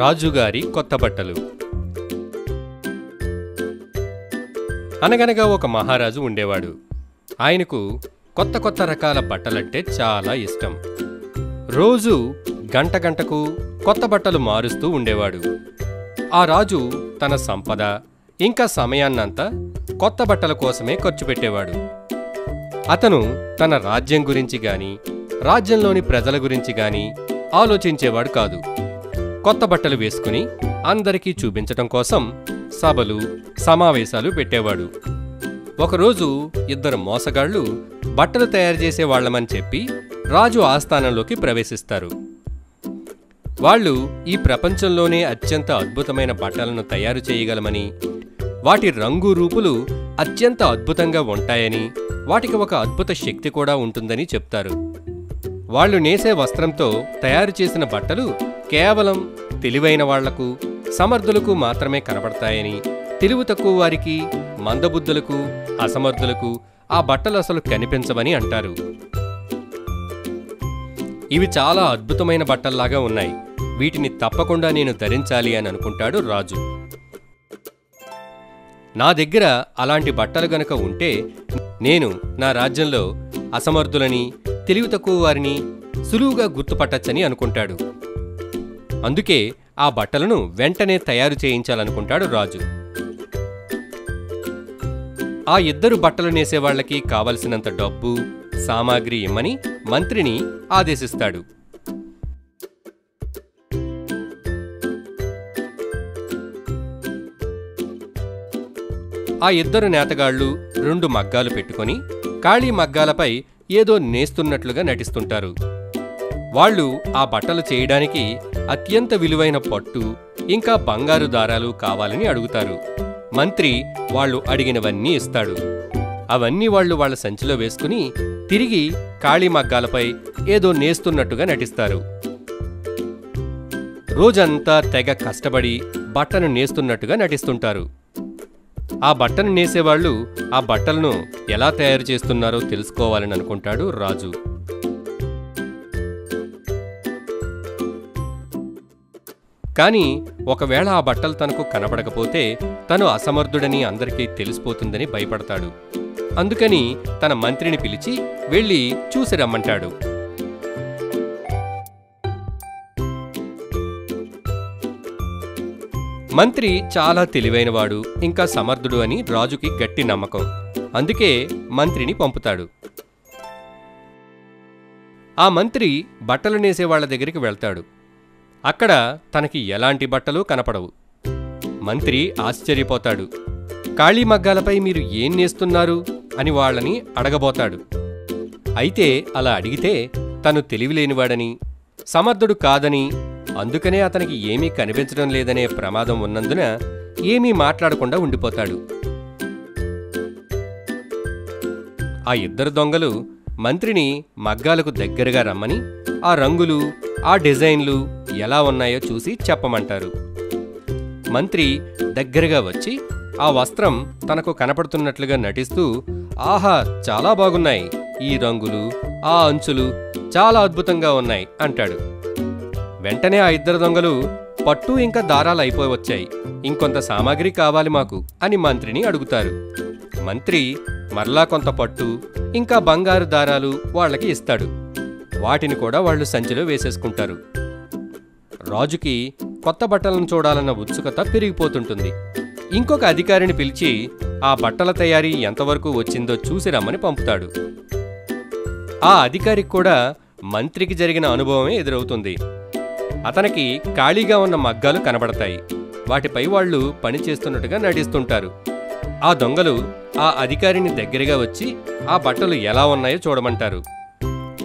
రాజుగారి కొత్త బట్టలు. అనగనగా ఒక మహారాజు ఉండేవాడు. ఆయనకు కొత్త కొత్త రకాల బట్టలంటే చాలా ఇష్టం. రోజు గంట గంటకు కొత్త బట్టలు మారుస్తూ ఉండేవాడు. ఆ రాజు తన సంపద ఇంకా సమయాన్నంతా కొత్త బట్టల కోసమే ఖర్చు పెట్టేవాడు. అతను తన రాజ్యం గురించి గాని రాజ్యంలోని ప్రజల గురించి గాని ఆలోచించేవాడు కాదు. కొత్త బట్టలు వేసుకుని అందరికీ చూపించటం కోసం సభలు సమావేశాలు పెట్టేవాడు. ఒకరోజు ఇద్దరు మోసగాళ్లు బట్టలు తయారు చేసే వాళ్లమని చెప్పి రాజు ఆస్థానంలోకి ప్రవేశిస్తారు. వాళ్ళు ఈ ప్రపంచంలోనే అత్యంత అద్భుతమైన బట్టలను తయారు చేయగలమని, వాటి రంగు రూపులు అత్యంత అద్భుతంగా ఉంటాయని, వాటికి ఒక అద్భుత శక్తి కూడా ఉంటుందని చెప్తారు. వాళ్ళు నేసే వస్త్రంతో తయారు చేసిన బట్టలు కేవలం తెలివైన వాళ్లకు, సమర్థులకు మాత్రమే కనపడతాయని, తెలివి తక్కువ వారికి, మందబుద్ధులకు, అసమర్థులకు ఆ బట్టలు అసలు కనిపించవని అంటారు. ఇవి చాలా అద్భుతమైన బట్టల్లాగా ఉన్నాయి, వీటిని తప్పకుండా నేను ధరించాలి అని అనుకుంటాడు రాజు. నా దగ్గర అలాంటి బట్టలు గనక ఉంటే నేను నా రాజ్యంలో అసమర్థులని, తెలివి తక్కువ వారిని సులువుగా గుర్తుపట్టచ్చని అనుకుంటాడు. అందుకే ఆ బట్టలను వెంటనే తయారు చేయించాలనుకుంటాడు రాజు. ఆ ఇద్దరు బట్టలు నేసేవాళ్లకి కావలసినంత డబ్బు, సామాగ్రి ఇమ్మని మంత్రిని ఆదేశిస్తాడు. ఆ ఇద్దరు నేతగాళ్లు 2 మగ్గాలు పెట్టుకొని ఖాళీ మగ్గాలపై ఏదో నేస్తున్నట్లుగా నటిస్తుంటారు. వాళ్ళు ఆ బట్టలు చేయడానికి అత్యంత విలువైన పట్టు ఇంకా బంగారు దారాలు కావాలని అడుగుతారు. మంత్రి వాళ్ళు అడిగినవన్నీ ఇస్తాడు. అవన్నీ వాళ్ళు వాళ్ళ సంచిలో వేసుకుని తిరిగి ఖాళీ మగ్గాలపై ఏదో నేస్తున్నట్టుగా నటిస్తారు. రోజంతా తెగ కష్టపడి బట్టను నేస్తున్నట్టుగా నటిస్తుంటారు. ఆ బట్టను నేసేవాళ్లు ఆ బట్టలను ఎలా తయారు చేస్తున్నారో తెలుసుకోవాలని అనుకుంటాడు రాజు. కాని ఒకవేళ ఆ బట్టలు తనకు కనబడకపోతే తను అసమర్థుడని అందరికీ తెలిసిపోతుందని భయపడతాడు. అందుకని తన మంత్రిని పిలిచి వెళ్ళి చూసి రమ్మంటాడు. మంత్రి చాలా తెలివైనవాడు ఇంకా సమర్థుడు అని రాజుకి గట్టి నమ్మకం. అందుకే మంత్రిని పంపుతాడు. ఆ మంత్రి బట్టలు నేసేవాళ్ల దగ్గరికి వెళ్తాడు. అక్కడ తనకి ఎలాంటి బట్టలు కనపడవు. మంత్రి ఆశ్చర్యపోతాడు. ఖాళీ మగ్గాలపై మీరు ఏం నేస్తున్నారు అని వాళ్ళని అడగబోతాడు. అయితే అలా అడిగితే తను తెలివిలేనివాడని, సమర్థుడు కాదని, అందుకనే అతనికి ఏమీ కనిపించడం లేదనే ప్రమాదం ఉన్నందున ఏమీ మాట్లాడకుండా ఉండిపోతాడు. ఆ ఇద్దరు దొంగలు మంత్రిని మగ్గాలకు దగ్గరగా రమ్మని ఆ రంగులు, ఆ డిజైన్లు ఎలా ఉన్నాయో చూసి చెప్పమంటారు. మంత్రి దగ్గరగా వచ్చి ఆ వస్త్రం తనకు కనపడుతున్నట్లుగా నటిస్తూ, ఆహా చాలా బాగున్నాయి, ఈ రంగులు, ఆ అంచులు చాలా అద్భుతంగా ఉన్నాయి అంటాడు. వెంటనే ఆ ఇద్దరు దొంగలు పట్టు ఇంకా దారాలు అయిపోయి వచ్చాయి, ఇంకొంత సామాగ్రి కావాలి మాకు అని మంత్రిని అడుగుతారు. మంత్రి మరలా కొంత పట్టు ఇంకా బంగారు దారాలు వాళ్లకి ఇస్తాడు. వాటిని కూడా వాళ్ళు సంచిలో వేసేసుకుంటారు. రాజుకి కొత్త బట్టలను చూడాలన్న ఉత్సుకత పెరిగిపోతుంటుంది. ఇంకొక అధికారిని పిలిచి ఆ బట్టల తయారీ ఎంతవరకు వచ్చిందో చూసి రమ్మని పంపుతాడు. ఆ అధికారికి కూడా మంత్రికి జరిగిన అనుభవమే ఎదురవుతుంది. అతనికి ఖాళీగా ఉన్న మగ్గాలు కనబడతాయి. వాటిపై వాళ్ళు పనిచేస్తున్నట్టుగా నటిస్తుంటారు. ఆ దొంగలు ఆ అధికారిని దగ్గరగా వచ్చి ఆ బట్టలు ఎలా ఉన్నాయో చూడమంటారు.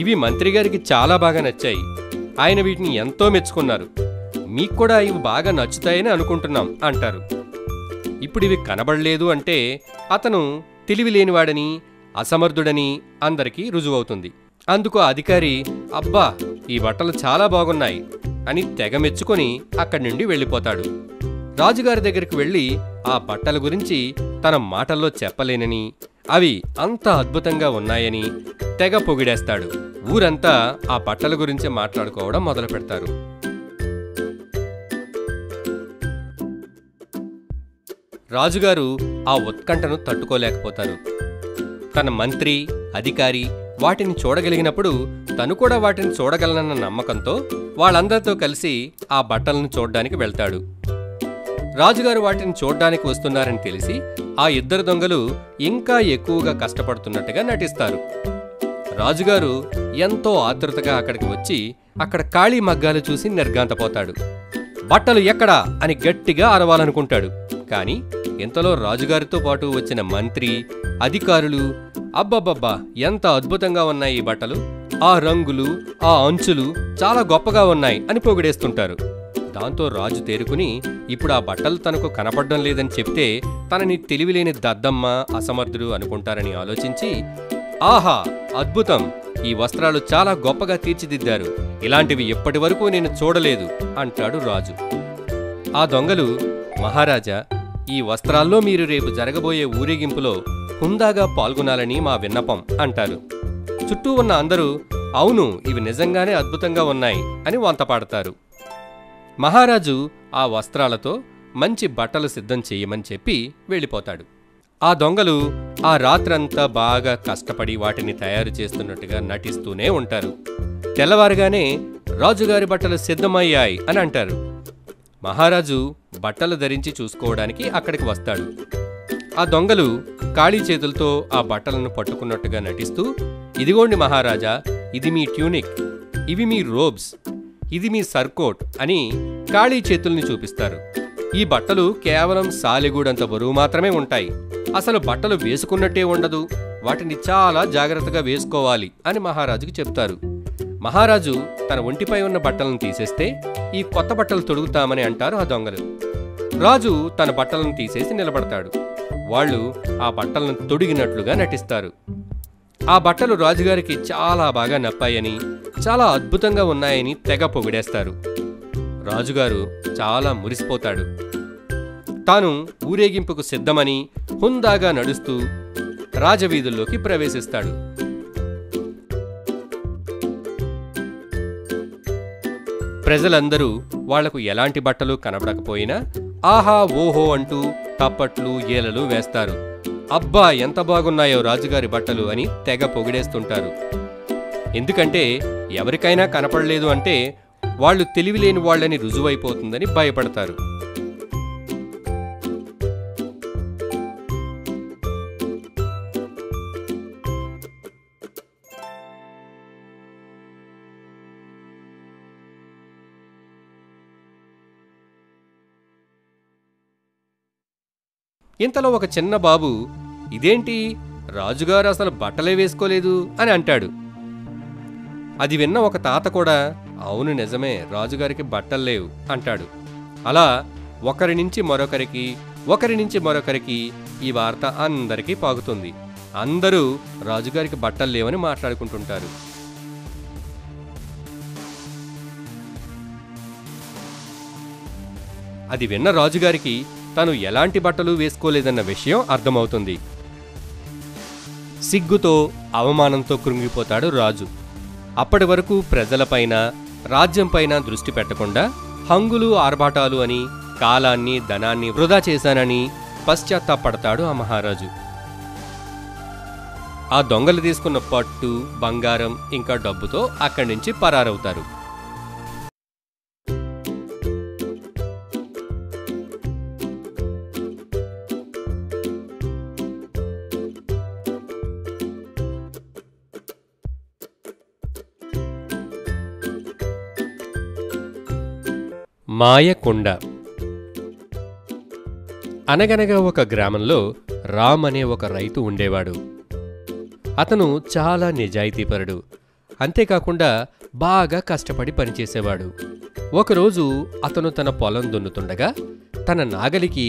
ఇవి మంత్రిగారికి చాలా బాగా నచ్చాయి, ఆయన వీటిని ఎంతో మెచ్చుకున్నారు, మీకు కూడా ఇవి బాగా నచ్చుతాయని అనుకుంటున్నాం అంటారు. ఇప్పుడు ఇవి కనబడలేదు అంటే అతను తెలివిలేనివాడని, అసమర్థుడని అందరికీ రుజువవుతుంది. అందుకు ఆ అధికారి, అబ్బా ఈ బట్టలు చాలా బాగున్నాయి అని తెగ మెచ్చుకొని అక్కడి నుండి వెళ్ళిపోతాడు. రాజుగారి దగ్గరికి వెళ్ళి ఆ బట్టల గురించి తన మాటల్లో చెప్పలేనని, అవి అంత అద్భుతంగా ఉన్నాయని తెగ పొగిడేస్తాడు. ఊరంతా ఆ బట్టల గురించి మాట్లాడుకోవడం మొదలు పెడతారు. రాజుగారు ఆ ఉత్కంఠను తట్టుకోలేకపోతారు. తన మంత్రి, అధికారి వాటిని చూడగలిగినప్పుడు తను కూడా వాటిని చూడగలనన్న నమ్మకంతో వాళ్ళందరితో కలిసి ఆ బట్టలను చూడ్డానికి వెళ్తాడు. రాజుగారు వాటిని చూడ్డానికి వస్తున్నారని తెలిసి ఆ ఇద్దరు దొంగలు ఇంకా ఎక్కువగా కష్టపడుతున్నట్టుగా నటిస్తారు. రాజుగారు ఎంతో ఆతృతగా అక్కడికి వచ్చి అక్కడ ఖాళీ మగ్గాలు చూసి నిర్ఘాంతపోతాడు. బట్టలు ఎక్కడా అని గట్టిగా అరవాలనుకుంటాడు. కాని ఇంతలో రాజుగారితో పాటు వచ్చిన మంత్రి, అధికారులు అబ్బబ్బబ్బా ఎంత అద్భుతంగా ఉన్నాయి ఈ బట్టలు, ఆ రంగులు, ఆ అంచులు చాలా గొప్పగా ఉన్నాయి అని పొగిడేస్తుంటారు. దాంతో రాజు తేరుకుని ఇప్పుడు ఆ బట్టలు తనకు కనపడడం లేదని చెప్తే తనని తెలివిలేని దద్దమ్మ, అసమర్థుడు అనుకుంటారని ఆలోచించి, ఆహా అద్భుతం, ఈ వస్త్రాలు చాలా గొప్పగా తీర్చిదిద్దారు, ఇలాంటివి ఎప్పటి వరకు నేను చూడలేదు అంటాడు రాజు. ఆ దొంగలు, మహారాజా, ఈ వస్త్రాల్లో మీరు రేపు జరగబోయే ఊరేగింపులో హుందాగా పాల్గొనాలని మా విన్నపం అంటారు. చుట్టూ ఉన్న అందరూ అవును ఇవి నిజంగానే అద్భుతంగా ఉన్నాయి అని వంతపాడతారు. మహారాజు ఆ వస్త్రాలతో మంచి బట్టలు సిద్ధం చెయ్యమని చెప్పి వెళ్ళిపోతాడు. ఆ దొంగలు ఆ రాత్రంతా బాగా కష్టపడి వాటిని తయారు చేస్తున్నట్టుగా నటిస్తూనే ఉంటారు. తెల్లవారుగానే రాజుగారి బట్టలు సిద్ధమయ్యాయి అని అంటారు. మహారాజు బట్టలు ధరించి చూసుకోవడానికి అక్కడికి వస్తాడు. ఆ దొంగలు ఖాళీ చేతులతో ఆ బట్టలను పట్టుకున్నట్టుగా నటిస్తూ, ఇదిగోండి మహారాజా, ఇది మీ ట్యూనిక్, ఇవి మీ రోబ్స్, ఇది మీ సర్కోట్ అని ఖాళీ చేతుల్ని చూపిస్తారు. ఈ బట్టలు కేవలం సాలెగూడంత బరువు మాత్రమే ఉంటాయి, అసలు బట్టలు వేసుకున్నట్టే ఉండదు, వాటిని చాలా జాగ్రత్తగా వేసుకోవాలి అని మహారాజుకి చెప్తారు. మహారాజు తన ఒంటిపై ఉన్న బట్టలను తీసేస్తే ఈ కొత్త బట్టలు తొడుగుతామని అంటారు ఆ దొంగలు. రాజు తన బట్టలను తీసేసి నిలబడతాడు. వాళ్ళు ఆ బట్టలను తొడిగినట్లుగా నటిస్తారు. ఆ బట్టలు రాజుగారికి చాలా బాగా నప్పాయని, చాలా అద్భుతంగా ఉన్నాయని తెగ పొగిడేస్తారు. రాజుగారు చాలా మురిసిపోతాడు. తాను ఊరేగింపుకు సిద్ధమని హుందాగా నడుస్తూ రాజవీధుల్లోకి ప్రవేశిస్తాడు. ప్రజలందరూ వాళ్లకు ఎలాంటి బట్టలు కనబడకపోయినా ఆహా ఓహో అంటూ తప్పట్లు, ఏలలు వేస్తారు. అబ్బా ఎంత బాగున్నాయో రాజుగారి బట్టలు అని తెగ పొగిడేస్తుంటారు. ఎందుకంటే ఎవరికైనా కనపడలేదు అంటే వాళ్ళు తెలివిలేని వాళ్ళని రుజువైపోతుందని భయపడతారు. ఇంతలో ఒక చిన్న బాబు, ఇదేంటి రాజుగారు అసలు బట్టలే వేసుకోలేదు అని అంటాడు. అది విన్న ఒక తాత కూడా, అవును నిజమే, రాజుగారికి బట్టలు లేవు అంటాడు. అలా ఒకరి నుంచి మరొకరికి ఈ వార్త అందరికీ పాకుతుంది. అందరూ రాజుగారికి బట్టలు లేవని మాట్లాడుకుంటుంటారు. అది విన్న రాజుగారికి తను ఎలాంటి బట్టలు వేసుకోలేదన్న విషయం అర్థమవుతుంది. సిగ్గుతో, అవమానంతో కృంగిపోతాడు రాజు. అప్పటి వరకు ప్రజలపైన, రాజ్యంపైన దృష్టి పెట్టకుండా హంగులు, ఆర్భాటాలు అని కాలాన్ని, ధనాన్ని వృధా చేశానని పశ్చాత్తాపడతాడు ఆ మహారాజు. ఆ దొంగలు తీసుకున్న పట్టు, బంగారం ఇంకా డబ్బుతో అక్కడి నుంచి పరారవుతారు. మాయకొండ. అనగనగా ఒక గ్రామంలో రామ్ అనే ఒక రైతు ఉండేవాడు. అతను చాలా నిజాయితీపరుడు. అంతేకాకుండా బాగా కష్టపడి పనిచేసేవాడు. ఒకరోజు అతను తన పొలం దున్నుతుండగా తన నాగలికి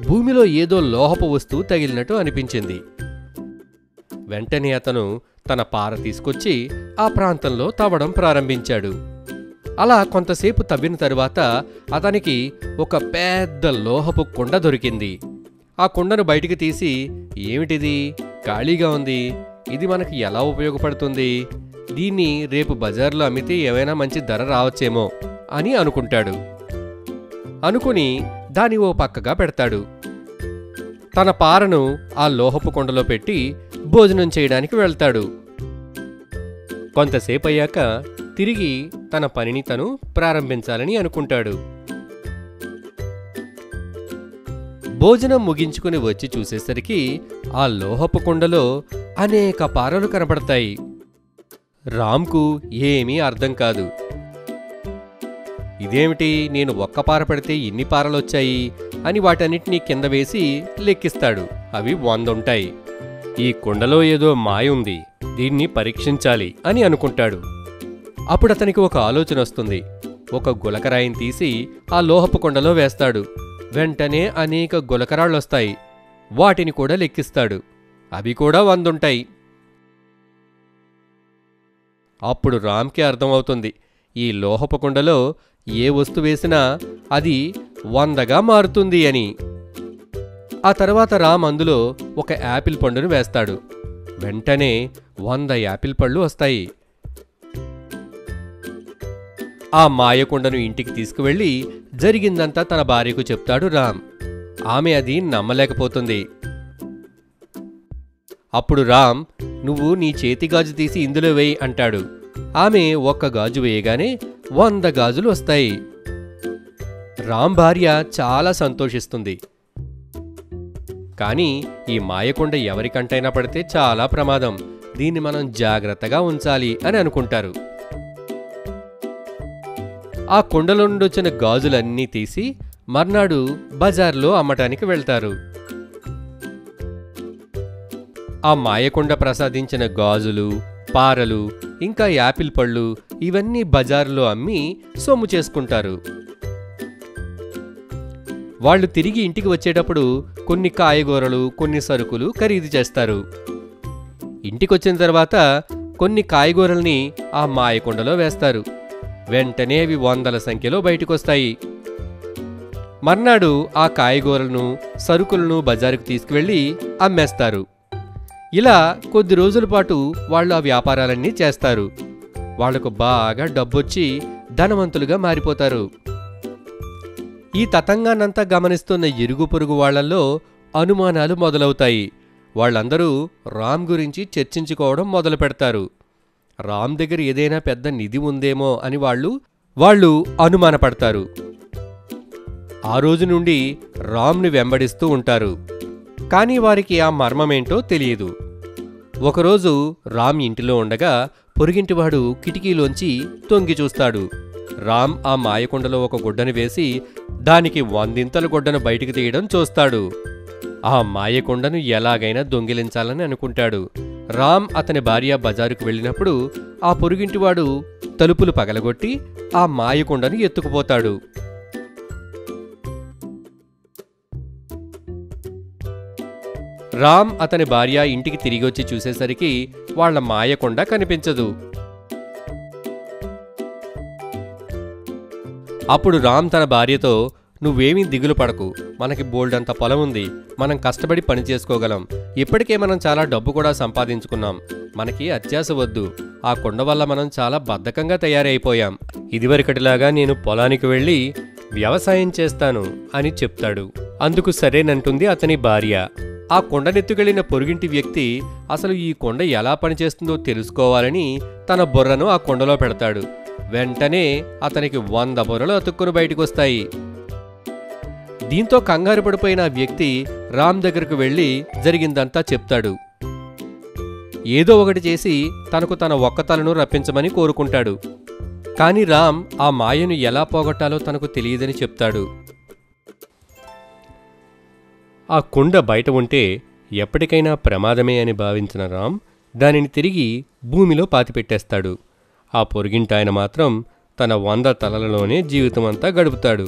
భూమిలో ఏదో లోహపు వస్తువు తగిలినట్టు అనిపించింది. వెంటనే అతను తన పార తీసుకొచ్చి ఆ ప్రాంతంలో తవ్వడం ప్రారంభించాడు. అలా కొంతసేపు తవ్విన తరువాత అతనికి ఒక పెద్ద లోహపు కుండ దొరికింది. ఆ కుండను బయటికి తీసి, ఏమిటిది, ఖాళీగా ఉంది, ఇది మనకి ఎలా ఉపయోగపడుతుంది, దీన్ని రేపు బజార్లో అమ్మితే ఏమైనా మంచి ధర రావచ్చేమో అని అనుకుంటాడు. అనుకుని దాని ఓ పక్కగా పెడతాడు. తన పారను ఆ లోహపు కుండలో పెట్టి భోజనం చేయడానికి వెళ్తాడు. కొంతసేపు అయ్యాక తిరిగి తన పనిని తను ప్రారంభించాలని అనుకుంటాడు. భోజనం ముగించుకుని వచ్చి చూసేసరికి ఆ లోహపు కుండలో అనేక పారలు కనబడతాయి. రామ్కు ఏమీ అర్థం కాదు. ఇదేమిటి, నేను ఒక్క పార పడితే ఇన్ని పారలొచ్చాయి అని వాటన్నిటినీ కింద వేసి లెక్కిస్తాడు. అవి 100 ఉంటాయి. ఈ కుండలో ఏదో మాయ ఉంది, దీన్ని పరీక్షించాలి అని అనుకుంటాడు. అప్పుడు అతనికి ఒక ఆలోచన వస్తుంది. ఒక గులకరాయిని తీసి ఆ లోహపు కుండలో వేస్తాడు. వెంటనే అనేక గులకరాళ్ళొస్తాయి. వాటిని కూడా లెక్కిస్తాడు. అవి కూడా 100 ఉంటాయి. అప్పుడు రామ్కి అర్థమవుతుంది, ఈ లోహపు కుండలో ఏ వస్తువు వేసినా అది 100గా మారుతుంది అని. ఆ తర్వాత రామ్ అందులో ఒక యాపిల్ పండును వేస్తాడు. వెంటనే 100 యాపిల్ పళ్ళు వస్తాయి. ఆ మాయకుండను ఇంటికి తీసుకువెళ్ళి జరిగిందంతా తన భార్యకు చెప్తాడు రామ్. ఆమె అది నమ్మలేకపోతుంది. అప్పుడు రామ్, నువ్వు నీ చేతి గాజు తీసి ఇందులో వేయి అంటాడు. ఆమె ఒక్క గాజు వేయగానే 100 గాజులు వస్తాయి. రామ్ భార్య చాలా సంతోషిస్తుంది. కానీ ఈ మాయకుండ ఎవరికంటైనా పడితే చాలా ప్రమాదం, దీన్ని మనం జాగ్రత్తగా ఉంచాలి అని అనుకుంటారు. ఆ కుండలో నుండి వచ్చిన గాజులన్నీ తీసి మర్నాడు బజార్లో అమ్మటానికి వెళ్తారు. ఆ మాయకుండ ప్రసాదించిన గాజులు, పారలు, ఇంకా యాపిల్ పళ్ళు ఇవన్నీ బజారులో అమ్మి సొమ్ము చేసుకుంటారు. వాళ్ళు తిరిగి ఇంటికి వచ్చేటప్పుడు కొన్ని కాయగూరలు, కొన్ని సరుకులు ఖరీదు చేస్తారు. ఇంటికొచ్చిన తర్వాత కొన్ని కాయగూరల్ని ఆ మాయకుండలో వేస్తారు. వెంటనే అవి 100ల సంఖ్యలో బయటకొస్తాయి. మర్నాడు ఆ కాయగూరలను, సరుకులను బజారుకు తీసుకువెళ్ళి అమ్మేస్తారు. ఇలా కొద్ది రోజుల పాటు వాళ్ళు ఆ వ్యాపారాలన్నీ చేస్తారు. వాళ్లకు బాగా డబ్బొచ్చి ధనవంతులుగా మారిపోతారు. ఈ తతంగానంతా గమనిస్తున్న ఇరుగు పొరుగు వాళ్లల్లో అనుమానాలు మొదలవుతాయి. వాళ్ళందరూ రామ్ గురించి చర్చించుకోవడం మొదలు పెడతారు. రామ్ దగ్గర ఏదైనా పెద్ద నిధి ఉందేమో అని వాళ్ళు అనుమానపడతారు. ఆ రోజు నుండి రామ్ని వెంబడిస్తూ ఉంటారు. కానీ వారికి ఆ మర్మమేంటో తెలియదు. ఒకరోజు రామ్ ఇంటిలో ఉండగా పొరుగింటివాడు కిటికీలోంచి తొంగి చూస్తాడు. రామ్ ఆ మాయకుండలో ఒక గుడ్డను వేసి దానికి 100 గుడ్డను బయటికి తీయడం చూస్తాడు. ఆ మాయకుండను ఎలాగైనా దొంగిలించాలని అనుకుంటాడు. రామ్ అతని భార్య బజారుకు వెళ్ళినప్పుడు ఆ పొరుగింటివాడు తలుపులు పగలగొట్టి ఆ మాయకుండను ఎత్తుకుపోతాడు. రామ్ అతని భార్య ఇంటికి తిరిగొచ్చి చూసేసరికి వాళ్ల మాయకుండ కనిపించదు. అప్పుడు రామ్ తన భార్యతో, నువ్వేమీ దిగులు పడకు, మనకి బోల్డంత పొలం ఉంది, మనం కష్టపడి పని చేసుకోగలం, ఇప్పటికే మనం చాలా డబ్బు కూడా సంపాదించుకున్నాం, మనకి అత్యాశ వద్దు, ఆ కుండ వల్ల మనం చాలా బద్ధకంగా తయారైపోయాం, ఇదివరకటిలాగా నేను పొలానికి వెళ్ళి వ్యవసాయం చేస్తాను అని చెప్తాడు. అందుకు సరేనంటుంది అతని భార్య. ఆ కుండనెత్తుకెళ్లిన పొరుగింటి వ్యక్తి అసలు ఈ కుండ ఎలా పనిచేస్తుందో తెలుసుకోవాలని తన బుర్రను ఆ కుండలో పెడతాడు. వెంటనే అతనికి 100 బుర్రలు అతుక్కుని బయటకొస్తాయి. దీంతో కంగారు పడిపోయిన ఆ వ్యక్తి రామ్ దగ్గరకు వెళ్లి జరిగిందంతా చెప్తాడు. ఏదో ఒకటి చేసి తనకు తన ఒక్కతలను రప్పించమని కోరుకుంటాడు. కాని రామ్ ఆ మాయను ఎలా పోగొట్టాలో తనకు తెలియదని చెప్తాడు. ఆ కుండ బయట ఉంటే ఎప్పటికైనా ప్రమాదమే అని భావించిన రామ్ దానిని తిరిగి భూమిలో పాతిపెట్టేస్తాడు. ఆ పొరుగింటాయన మాత్రం తన 100 తలలలోనే జీవితమంతా గడుపుతాడు.